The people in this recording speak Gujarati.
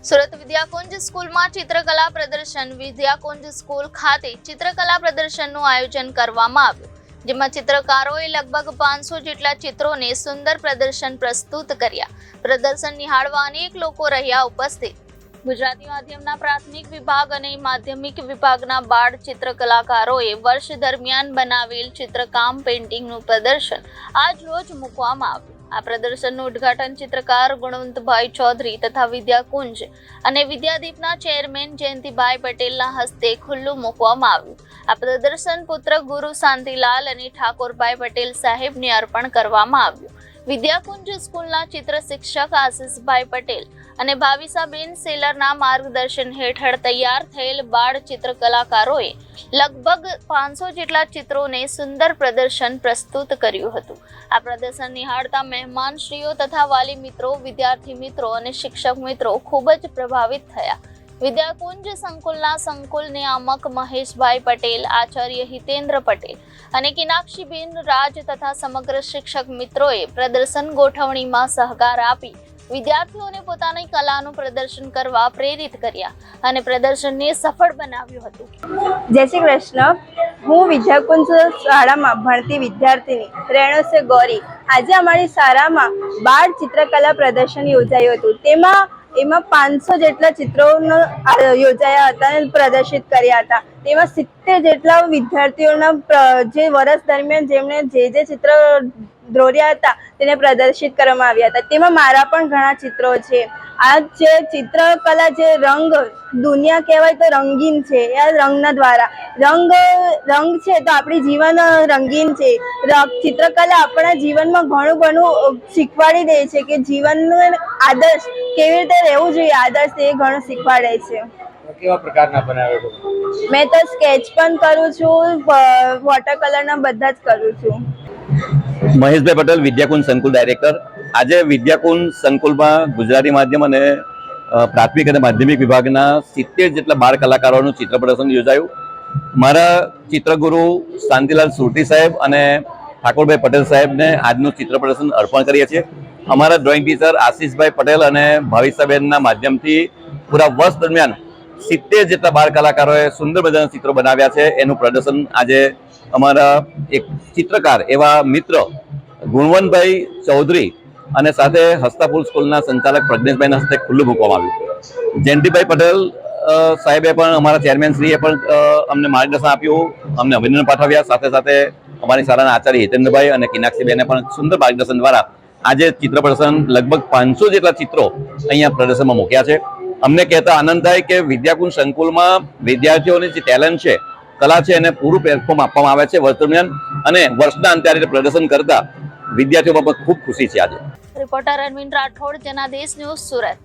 સુરત વિદ્યાકુંજ સ્કૂલમાં ચિત્રકલા પ્રદર્શન વિદ્યાકુંજ સ્કૂલ ખાતે ચિત્રકલા પ્રદર્શનનું આયોજન કરવામાં આવ્યું, જેમાં ચિત્રકારોએ લગભગ 500 જેટલા ચિત્રોને સુંદર પ્રદર્શન પ્રસ્તુત કર્યા. પ્રદર્શન નિહાળવા અનેક લોકો રહ્યા ઉપસ્થિત. ગુજરાતી માધ્યમના પ્રાથમિક વિભાગ અને માધ્યમિક વિભાગના બાળ ચિત્રકલાકારોએ વર્ષ દરમિયાન બનાવેલ ચિત્રકામ પેઇન્ટિંગનું પ્રદર્શન આજ રોજ મૂકવામાં આવ્યું. આ પ્રદર્શનનું ઉદ્ઘાટન ચિત્રકાર ગુણવંતભાઈ ચૌધરી તથા વિદ્યાકુંજ અને વિદ્યાદીપના ચેરમેન જયંતિભાઈ પટેલના હસ્તે ખુલ્લું મૂકવામાં આવ્યું. આ પ્રદર્શન પુત્ર ગુરુ શાંતિલાલ અને ઠાકોરભાઈ પટેલ સાહેબને અર્પણ કરવામાં આવ્યું. વિદ્યાકુંજ સ્કૂલના ચિત્ર શિક્ષક આશીષભાઈ પટેલ અને ભાવિસાબેન સેલરના માર્ગદર્શન હેઠળ તૈયાર થયેલ બાળ ચિત્રકલાકારોએ લગભગ 500 જેટલા ચિત્રોને સુંદર પ્રદર્શન પ્રસ્તુત કર્યું હતું. આ પ્રદર્શન નિહાળતા મહેમાનશ્રીઓ તથા વાલી મિત્રો, વિદ્યાર્થી મિત્રો અને શિક્ષક મિત્રો ખૂબ જ પ્રભાવિત થયા. વિદ્યાકુંજ સંકુલના સંકુલ નિયામક મહેશભાઈ પટેલ, આચાર્ય હિતેન્દ્ર પટેલ અને કિનાક્ષીબેન રાજ તથા સમગ્ર શિક્ષક મિત્રોએ પ્રદર્શન ગોઠવણીમાં સહકાર આપી વિદ્યાર્થીઓને પોતાની કલાનું પ્રદર્શન કરવા પ્રેરિત કર્યા અને પ્રદર્શનને સફળ બનાવ્યું હતું. જય શ્રી કૃષ્ણ. હું વિદ્યાકુંજ શાળામાં ભણતી વિદ્યાર્થીની રેણુસે ગૌરી. આજે અમારી શાળામાં બાળ ચિત્રકલા પ્રદર્શન યોજાયું હતું. એમાં 500 જેટલા ચિત્રોનો યોજાયા હતા અને પ્રદર્શિત કર્યા હતા. તેમાં 70 જેટલા વિદ્યાર્થીઓના જે વર્ષ દરમિયાન જેમણે જે ચિત્ર દોર્યા હતા તેને પ્રદર્શિત કરવામાં આવ્યા હતા. તેમાં મારા પણ ઘણા ચિત્રો છે. આ જે ચિત્રકલા જે રંગ દુનિયા કહેવાય તો રંગીન છે. આ રંગના દ્વારા રંગ છે તો આપણી જીવન રંગીન છે. ચિત્રકલા આપણા જીવનમાં ઘણું શીખવાડી દે છે કે જીવનનો આદર્શ કેવી રીતે રહેવું જોઈએ. આદર્શ એ ઘણું શીખવાડે છે. કેવા પ્રકારના બનાવે છો? મેં તો સ્કેચ પણ કરું છું, વોટર કલરના બધા જ કરું છું. મહેશભાઈ પટેલ, વિદ્યાકુંજ સંકુલ ડાયરેક્ટર. આજે વિદ્યાકુંજ સંકુલમાં ગુજરાતી માધ્યમ અને પ્રાથમિક અને માધ્યમિક વિભાગના 70 જેટલા બાળ કલાકારોનું ચિત્ર પ્રદર્શન યોજાયું. મારા ચિત્રગુરુ શાંતિલાલ સુરતી સાહેબ અને ઠાકોરભાઈ પટેલ સાહેબને આજનું ચિત્ર પ્રદર્શન અર્પણ કરીએ છીએ. અમારા ડ્રોઈંગ ટીચર આશીષભાઈ પટેલ અને ભાવિસાબેનના માધ્યમથી પૂરા વર્ષ દરમિયાન 70 જેટલા બાળ કલાકારોએ સુંદર મજાના ચિત્રો બનાવ્યા છે. એનું પ્રદર્શન આજે અમારા એક ચિત્રકાર એવા મિત્ર ગુણવંતભાઈ ચૌધરી અને સાથે હસ્તાપુર સ્કૂલના સંચાલક પ્રજ્ઞેશભાઈના હસ્તે ખુલ્લું મૂકવામાં આવ્યું. જયંતિભાઈ પટેલ સાહેબે પણ, અમારા ચેરમેનશ્રીએ પણ અમને માર્ગદર્શન આપ્યું, અમને અભિનંદન પાઠવ્યા. સાથે સાથે અમારી શાળાના આચાર્ય હિતેન્દ્રભાઈ અને કિનાક્ષીબેને પણ સુંદર માર્ગદર્શન દ્વારા આજે ચિત્ર પ્રદર્શન લગભગ 500 જેટલા ચિત્રો અહીંયા પ્રદર્શનમાં મૂક્યા છે. અમને કહેતા આનંદ થાય કે વિદ્યાકુંજ સંકુલમાં વિદ્યાર્થીઓની જે ટેલેન્ટ છે, કલા છે, એને પૂરું પ્લેટફોર્મ આપવામાં આવે છે વર્ષ દરમિયાન અને વર્ષના અંતે આ રીતે પ્રદર્શન કરતા વિદ્યાર્થીઓમાં પણ ખૂબ ખુશી છે. આજે રિપોર્ટર અરવિંદ રાઠોડ, જનાદેશ ન્યૂઝ, સુરત.